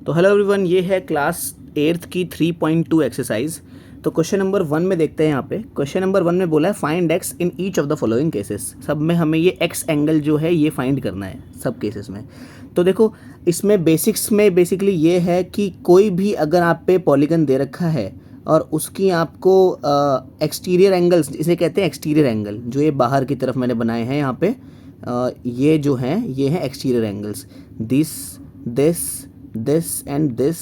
तो hello everyone, ये है क्लास 8th की 3.2 एक्सरसाइज। तो क्वेश्चन नंबर 1 में देखते हैं। यहाँ पे क्वेश्चन नंबर 1 में बोला है find x in each of the following cases. सब में हमें ये एक्स एंगल जो है ये फाइंड करना है सब केसेस में। तो देखो, इसमें बेसिक्स में बेसिकली ये है कि कोई भी अगर आप पे पॉलीगन दे रखा है और उसकी आपको एक्सटीरियर एंगल्स, इसे कहते हैं एक्सटीरियर एंगल, जो ये बाहर की तरफ मैंने बनाए हैं यहाँ पे, ये जो हैं ये हैं exterior angles. This and this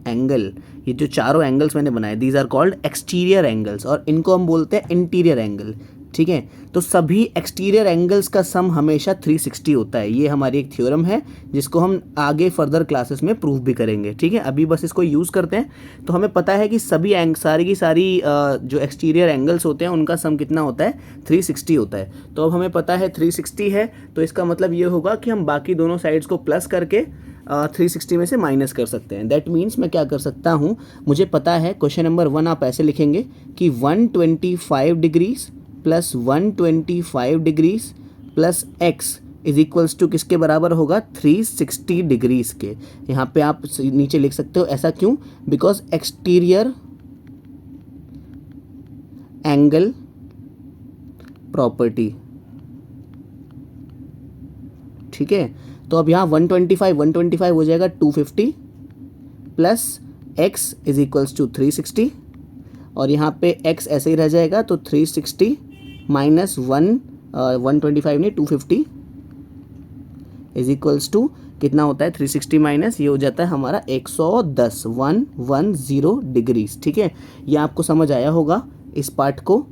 angle, ये जो चारों एंगल्स मैंने बनाए, these are called exterior angles, और इनको हम बोलते हैं इंटीरियर एंगल। ठीक है, तो सभी एक्सटीरियर एंगल्स का सम हमेशा 360 होता है। ये हमारी एक थ्योरम है जिसको हम आगे फर्दर क्लासेस में प्रूव भी करेंगे। ठीक है, अभी बस इसको यूज़ करते हैं। तो हमें पता है कि सभी सारी की सारी जो एक्सटीरियर एंगल्स होते हैं उनका सम कितना होता है, 360 होता है। तो अब हमें पता है 360 है, तो इसका मतलब ये होगा कि हम बाकी दोनों साइड्स को प्लस करके 360 में से माइनस कर सकते हैं। दैट मीन्स मैं क्या कर सकता हूँ, मुझे पता है क्वेश्चन नंबर 1 आप ऐसे लिखेंगे कि 125 degrees plus 125 degrees plus x is equals to किसके बराबर होगा, 360 डिग्रीज के। यहाँ पे आप नीचे लिख सकते हो, ऐसा क्यों, बिकॉज एक्सटीरियर एंगल प्रॉपर्टी। ठीक है, तो अब यहाँ 125 हो जाएगा 250 plus x is equals to 360, और यहाँ पे x ऐसे ही रह जाएगा, तो 360 माइनस 125 नहीं 250 इज इक्वल्स टू कितना होता है, 360 माइनस ये हो जाता है हमारा 110 डिग्रीज। ठीक है, ये आपको समझ आया होगा इस पार्ट को।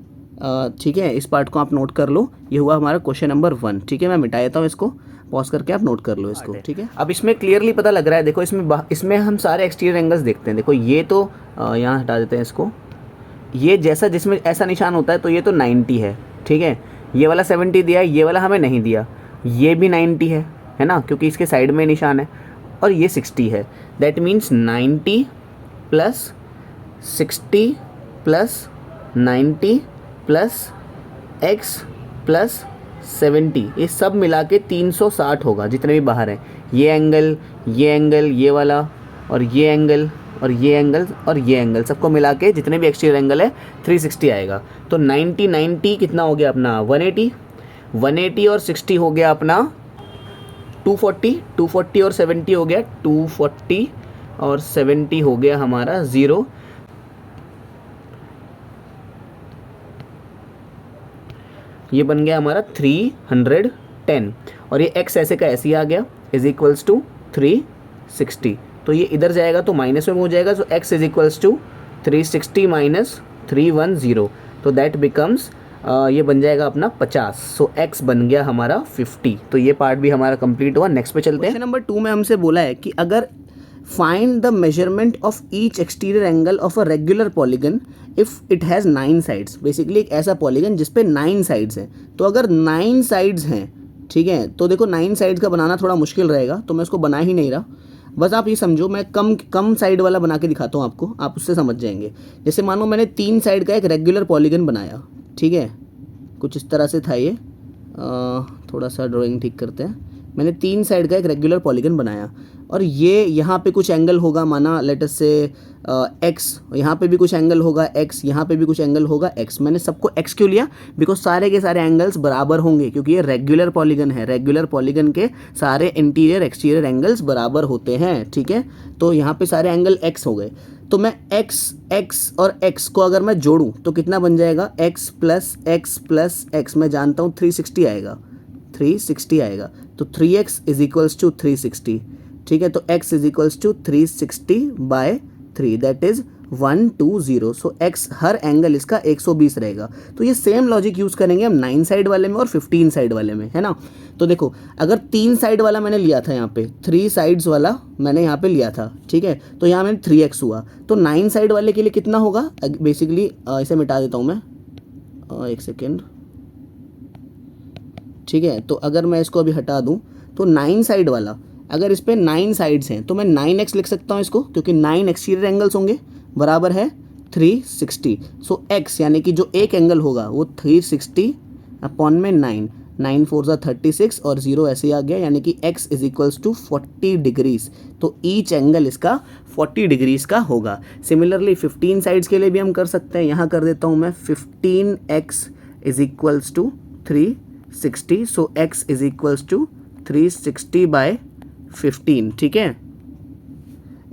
ठीक है, इस पार्ट को आप नोट कर लो। ये हुआ हमारा क्वेश्चन नंबर 1। ठीक है, मैं मिटा देता हूँ इसको, पॉज करके आप नोट कर लो इसको। ठीक है, अब इसमें क्लियरली पता लग रहा है। देखो, इसमें हम सारे एक्सटीरियर एंगल्स देखते हैं। देखो, ये तो यहाँ हटा देते हैं इसको। ये जैसा जिसमें ऐसा निशान होता है तो ये तो 90 है। ठीक है, ये वाला 70 दिया है, ये वाला हमें नहीं दिया। ये भी 90 है ना, क्योंकि इसके साइड में निशान है, और ये 60 है। That means 90 plus 60 plus 90 plus x plus 70, ये सब मिला के 360 होगा, जितने भी बाहर हैं। ये एंगल, ये वाला, और ये एंगल, और ये एंगल, और ये एंगल, सबको मिला के जितने भी एक्सटीरियर एंगल है 360 आएगा। तो 90 कितना हो गया अपना, 180 और 60 हो गया अपना 240 और 70 हो गया 240 और 70 हो गया हमारा 0। ये बन गया हमारा 310, और ये x ऐसे का ऐसे ही आ गया, इज इक्वल्स टू 360। तो ये इधर जाएगा तो माइनस में हो जाएगा, तो x is equals to 360 minus 310, तो दैट बिकम्स ये बन जाएगा अपना 50। सो x बन गया हमारा 50। तो ये पार्ट भी हमारा कंप्लीट हुआ। नेक्स्ट पे चलते हैं। क्वेश्चन नंबर 2 में हमसे बोला है कि अगर find the measurement of each exterior angle of a regular polygon if it has 9 sides. Basically एक ऐसा पॉलीगन जिसपे 9 साइड्स हैं। तो अगर 9 साइड्स हैं, ठीक है, तो देखो 9 साइड्स का बनाना थोड़ा मुश्किल रहेगा, तो मैं इसको बना ही नहीं रहा। बस आप ये समझो, मैं कम साइड वाला बना के दिखाता हूँ आपको, आप उससे समझ जाएंगे। जैसे मानो मैंने 3 साइड का एक रेगुलर पॉलीगन बनाया। ठीक है, कुछ इस तरह से था ये। थोड़ा सा ड्राइंग ठीक करते हैं। मैंने 3 साइड का एक रेगुलर पॉलीगन बनाया, और ये यहाँ पे कुछ एंगल होगा, माना लेट अस से एक्स, यहाँ पे भी कुछ एंगल होगा एक्स, यहाँ पे भी कुछ एंगल होगा एक्स। मैंने सबको एक्स क्यों लिया, बिकॉज सारे के सारे एंगल्स बराबर होंगे, क्योंकि ये रेगुलर पॉलीगन है। रेगुलर पॉलीगन के सारे इंटीरियर एक्सटीरियर एंगल्स बराबर होते हैं। ठीक है, तो यहाँ पे सारे एंगल एक्स हो गए। तो मैं एक्स और एक्स को अगर मैं जोड़ूँ तो कितना बन जाएगा, एक्स प्लस एक्स, मैं जानता हूँ 360 आएगा, 360 आएगा। तो 3x इज इक्वल्स टू 360। ठीक है, तो x is equals to 360/3, that is 120। So x हर एंगल इसका 120 रहेगा। तो ये सेम लॉजिक यूज़ करेंगे हम 9 साइड वाले में और 15 साइड वाले में, है ना। तो देखो, अगर 3 साइड वाला मैंने लिया था, यहाँ पे 3 साइड्स वाला मैंने यहाँ पे लिया था, ठीक है, तो यहाँ मैंने 3x हुआ। तो 9 साइड वाले के लिए कितना होगा, बेसिकली इसे मिटा देता हूँ मैं, एक सेकेंड। ठीक है, तो अगर मैं इसको अभी हटा दूँ तो 9 साइड वाला, अगर इस पर 9 साइड्स हैं तो मैं 9x लिख सकता हूँ इसको, क्योंकि 9 एक्सटीरियर एंगल्स होंगे, बराबर है 360। सो x यानी कि जो एक एंगल होगा वो 360 अपॉन में 9, 9 4 ज़ा 36 और 0 ऐसे ही आ गया, यानी कि x is equals to 40 degrees. तो ईच एंगल इसका 40 डिग्रीज का होगा। सिमिलरली 15 साइड्स के लिए भी हम कर सकते हैं। यहाँ कर देता हूँ मैं 15x is equals to 360, so x is equals to 360/15, ठीक है।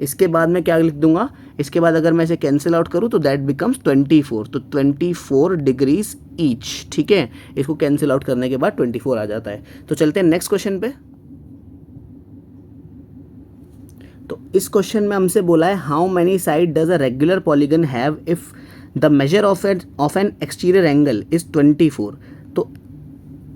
इसके बाद मैं क्या लिख दूंगा, इसके बाद अगर मैं इसे कैंसिल आउट करूं तो दैट बिकम्स 24, तो 24 डिग्रीज ईच, ठीक है। इसको कैंसिल आउट करने के बाद 24 आ जाता है। तो चलते हैं नेक्स्ट क्वेश्चन पे। तो इस क्वेश्चन में हमसे बोला है how many side does a regular polygon have if the measure of N exterior angle is 24। तो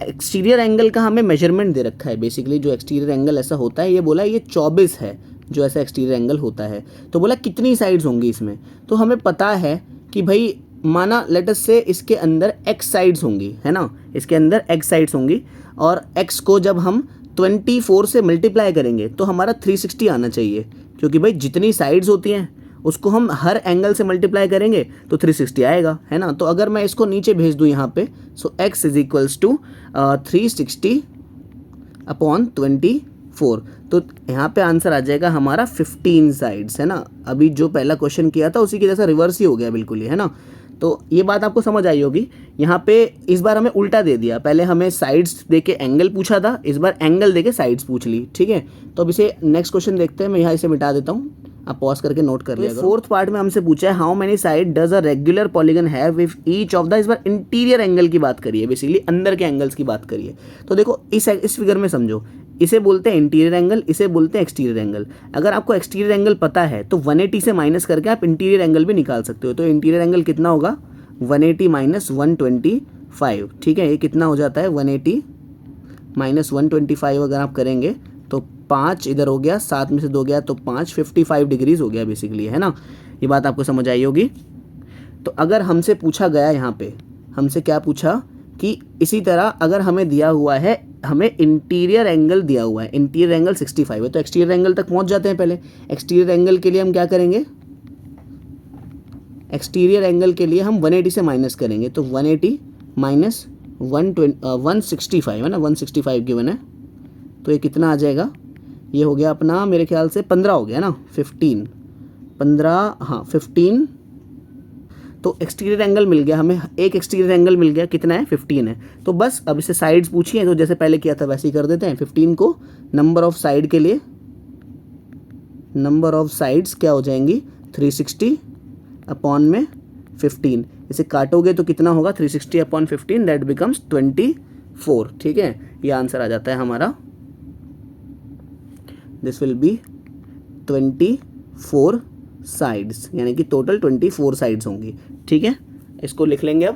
एक्सटीरियर एंगल का हमें मेजरमेंट दे रखा है। बेसिकली जो एक्सटीरियर एंगल ऐसा होता है, ये बोला है ये 24 है जो ऐसा एक्सटीरियर एंगल होता है। तो बोला कितनी साइड्स होंगी इसमें, तो हमें पता है कि भाई माना लेट अस से इसके अंदर x साइड्स होंगी, है ना, इसके अंदर x साइड्स होंगी, और x को जब हम 24 से मल्टीप्लाई करेंगे तो हमारा 360 आना चाहिए, क्योंकि भाई जितनी साइड्स होती हैं उसको हम हर एंगल से मल्टीप्लाई करेंगे तो 360 आएगा, है ना। तो अगर मैं इसको नीचे भेज दूँ यहाँ पे, सो x इज इक्वल्स टू 360/24, तो यहाँ पे आंसर आ जाएगा हमारा 15 साइड्स, है ना। अभी जो पहला क्वेश्चन किया था उसी के जैसा रिवर्स ही हो गया बिल्कुल ही, है ना। तो ये बात आपको समझ आई होगी। यहाँ पे इस बार हमें उल्टा दे दिया, पहले हमें साइड्स देके एंगल पूछा था, इस बार एंगल देके साइड्स पूछ ली, ठीक है। तो अब इसे नेक्स्ट क्वेश्चन देखते हैं। मैं यहाँ इसे मिटा देता हूँ, आप पॉज करके नोट कर लिया। फोर्थ पार्ट में हमसे पूछा है how many side does a regular polygon have if each of the, इस बार इंटीरियर एंगल की बात करिए, बेसिकली अंदर के एंगल्स की बात करिए। तो देखो इस फिगर में समझो, इसे बोलते हैं इंटीरियर एंगल, इसे बोलते हैं एक्सटीरियर एंगल। अगर आपको एक्सटीरियर एंगल पता है तो 180 से माइनस करके आप इंटीरियर एंगल भी निकाल सकते हो। तो इंटीरियर एंगल कितना होगा, 180 माइनस 125, ठीक है। ये कितना हो जाता है, 180 माइनस 125 अगर आप करेंगे तो 5 इधर हो गया, 7 में से 2 गया तो 5, 55 डिग्रीज हो गया बेसिकली, है ना। ये बात आपको समझ आई होगी। तो अगर हमसे पूछा गया, यहाँ पे हमसे क्या पूछा कि इसी तरह अगर हमें दिया हुआ है, हमें इंटीरियर एंगल दिया हुआ है, इंटीरियर एंगल 65 है, तो एक्सटीरियर एंगल तक पहुंच जाते हैं। पहले एक्सटीरियर एंगल के लिए हम क्या करेंगे, एक्सटीरियर एंगल के लिए हम 180 से माइनस करेंगे, तो 180 माइनस 165 है ना, 165 गिवन है, तो ये कितना आ जाएगा, ये हो गया अपना मेरे ख्याल से 15 हो गया ना, 15, हाँ 15। तो एक्सटीरियर एंगल मिल गया हमें, एक एक्सटीरियर एंगल मिल गया, कितना है, 15 है। तो बस अब इसे साइड्स पूछी है, तो जैसे पहले किया था वैसे ही कर देते हैं। 15 को नंबर ऑफ साइड के लिए, नंबर ऑफ साइड्स क्या हो जाएंगी, 360/15, इसे काटोगे तो कितना होगा, 360/15, दैट बिकम्स 24, ठीक है। ये आंसर आ जाता है हमारा, दिस विल बी 24 साइड्स, यानी कि टोटल 24 साइड्स होंगी, ठीक है। इसको लिख लेंगे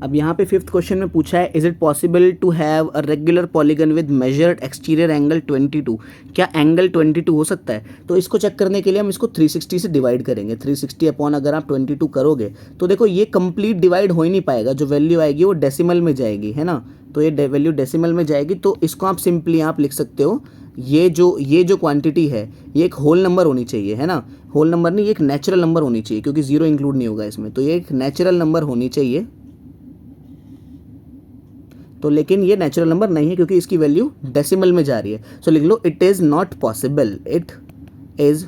अब यहाँ पे फिफ्थ क्वेश्चन में पूछा है is it possible to have a regular polygon with measured exterior angle 22, क्या एंगल 22 हो सकता है। तो इसको चेक करने के लिए हम इसको 360 से डिवाइड करेंगे। 360 अपॉन अगर आप 22 करोगे तो देखो ये कंप्लीट डिवाइड हो ही नहीं पाएगा, जो वैल्यू आएगी वो डेसिमल में जाएगी, है ना। तो ये वैल्यू डेसिमल में जाएगी, तो इसको आप सिंपली आप लिख सकते हो, ये जो क्वांटिटी है ये एक होल नंबर होनी चाहिए, है ना। होल नंबर नहीं, ये एक नेचुरल नंबर होनी चाहिए, क्योंकि जीरो इंक्लूड नहीं होगा इसमें, तो ये एक नेचुरल नंबर होनी चाहिए। तो लेकिन ये नेचुरल नंबर नहीं है क्योंकि इसकी वैल्यू डेसिमल में जा रही है। सो लिख लो it is not possible, it is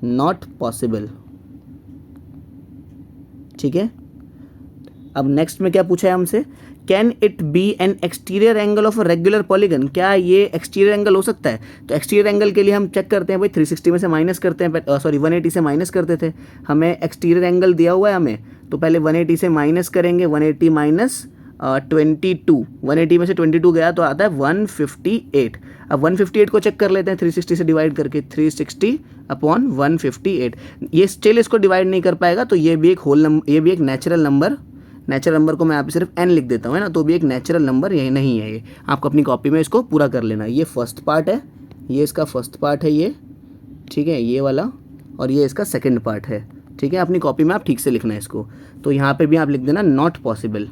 not possible, ठीक है। अब नेक्स्ट में क्या पूछा है हमसे, can it be an exterior angle of a regular polygon, क्या ये एक्सटीरियर एंगल हो सकता है। तो एक्सटीरियर एंगल के लिए हम चेक करते हैं भाई, 360 में से माइनस करते हैं, 180 से माइनस करते थे, हमें एक्सटीरियर एंगल दिया हुआ है हमें, तो पहले 180 से माइनस करेंगे, 180 माइनस 22, 180 में से 22 गया तो आता है 158। अब 158 को चेक कर लेते हैं 360 से डिवाइड करके, 360/158, ये स्टिल इसको डिवाइड नहीं कर पाएगा, तो ये भी एक होल नंबर, ये भी एक नेचुरल नंबर को मैं यहाँ पे सिर्फ n लिख देता हूँ, है ना, तो भी एक नेचुरल नंबर यही नहीं है। ये आपको अपनी कॉपी में इसको पूरा कर लेना। ये फर्स्ट पार्ट है, ये इसका फर्स्ट पार्ट है ये, ठीक है, ये वाला, और ये इसका सेकंड पार्ट है, ठीक है। अपनी कॉपी में आप ठीक से लिखना है इसको। तो यहाँ पे भी आप लिख देना नॉट पॉसिबल,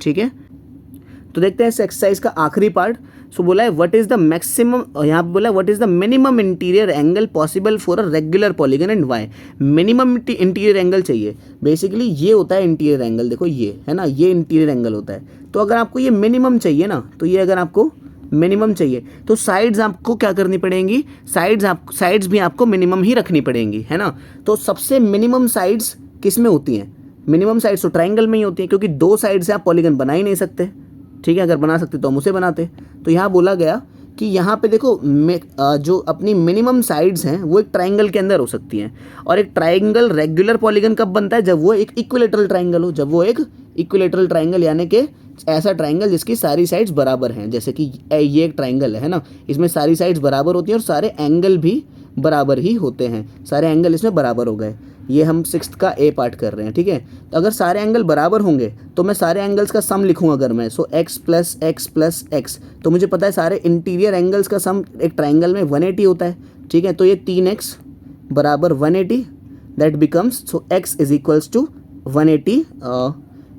ठीक है। तो देखते हैं इस एक्सरसाइज का आखिरी पार्ट। सो बोला है व्हाट इज़ द मैक्सिमम, यहाँ पे बोला what is the minimum interior angle possible for a regular polygon and why. Minimum interior angle चाहिए, बेसिकली ये होता है इंटीरियर एंगल, देखो ये है ना, ये इंटीरियर एंगल होता है। तो अगर आपको ये मिनिमम चाहिए ना, तो ये अगर आपको मिनिमम चाहिए तो साइड्स आपको क्या करनी पड़ेंगी, साइड्स भी आपको मिनिमम ही रखनी पड़ेंगी, है ना। तो सबसे मिनिमम साइड्स किस में होती हैं, मिनिमम साइड्स तो ट्राइंगल में ही होती हैं, क्योंकि दो साइड से आप पॉलीगन बना ही नहीं सकते, ठीक है। अगर बना सकते तो हम उसे बनाते। तो यहाँ बोला गया कि यहाँ पे देखो जो अपनी मिनिमम साइड्स हैं वो एक ट्राइंगल के अंदर हो सकती हैं, और एक ट्राइंगल रेगुलर पॉलीगन कब बनता है, जब वो एक इक्विलेटरल ट्राइंगल हो, जब वो एक इक्विलेटरल ट्राइंगल यानी कि ऐसा ट्राइंगल जिसकी सारी साइड्स बराबर हैं, जैसे कि ये एक ट्राइंगल है ना, इसमें सारी साइड्स बराबर होती हैं और सारे एंगल भी बराबर ही होते हैं, सारे एंगल इसमें बराबर हो गए। ये हम 6th का ए पार्ट कर रहे हैं, ठीक है। तो अगर सारे एंगल बराबर होंगे तो मैं सारे एंगल्स का सम लिखूँ अगर मैं, सो x plus x plus x, तो मुझे पता है सारे इंटीरियर एंगल्स का सम एक ट्राइंगल में 180 होता है, ठीक है। तो ये 3x बराबर 180, that becomes, so x is equals to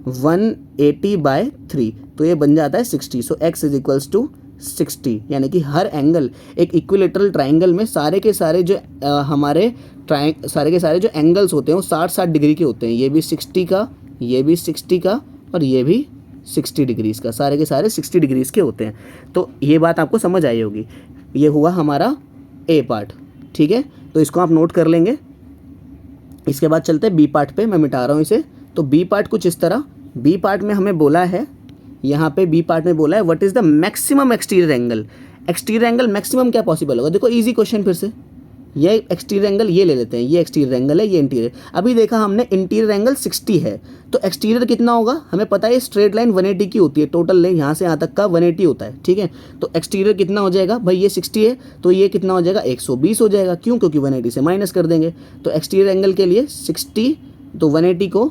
180 by 3, तो ये बन जाता है 60। So x is equals to 60, यानी कि हर एंगल एक इक्विलेटरल ट्राइंगल में सारे के सारे जो हमारे सारे के सारे जो एंगल्स होते हैं वो 60-60 डिग्री के होते हैं। ये भी 60 का, ये भी 60 का, और ये भी 60 डिग्रीज़ का, सारे के सारे 60 डिग्रीज़ के होते हैं। तो ये बात आपको समझ आई होगी। ये हुआ हमारा ए पार्ट, ठीक है। तो इसको आप नोट कर लेंगे। इसके बाद चलते हैं बी पार्ट पे, मैं मिटा रहा हूँ इसे। तो बी पार्ट कुछ इस तरह, बी पार्ट में हमें बोला है, यहाँ पे बी पार्ट में बोला है what is the maximum exterior angle. Exterior angle maximum क्या पॉसिबल होगा, देखो इजी क्वेश्चन फिर से, ये एक्सटीरियर एंगल ये ले लेते हैं, ये एक्सटीरियर एंगल है, ये इंटीरियर। अभी देखा हमने इंटीरियर एंगल 60 है, तो एक्सटीरियर कितना होगा हमें पता है, स्ट्रेट लाइन 180 की होती है, टोटल लेंथ यहाँ से यहाँ तक का 180 होता है, ठीक है। तो एक्सटीरियर कितना हो जाएगा भाई, ये 60 है तो ये कितना हो जाएगा, 120 हो जाएगा, क्यों, क्योंकि 180 से माइनस कर देंगे। तो एक्सटीरियर एंगल के लिए 60, तो 180 को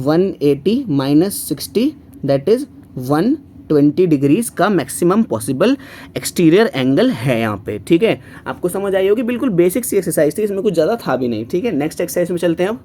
180 माइनस 60, दैट इज 120 डिग्रीज का मैक्सिमम पॉसिबल एक्सटीरियर एंगल है यहाँ पे, ठीक है। आपको समझ आई होगी, बिल्कुल बेसिक सी एक्सरसाइज थी, इसमें कुछ ज़्यादा था भी नहीं, ठीक है। नेक्स्ट एक्सरसाइज में चलते हैं अब।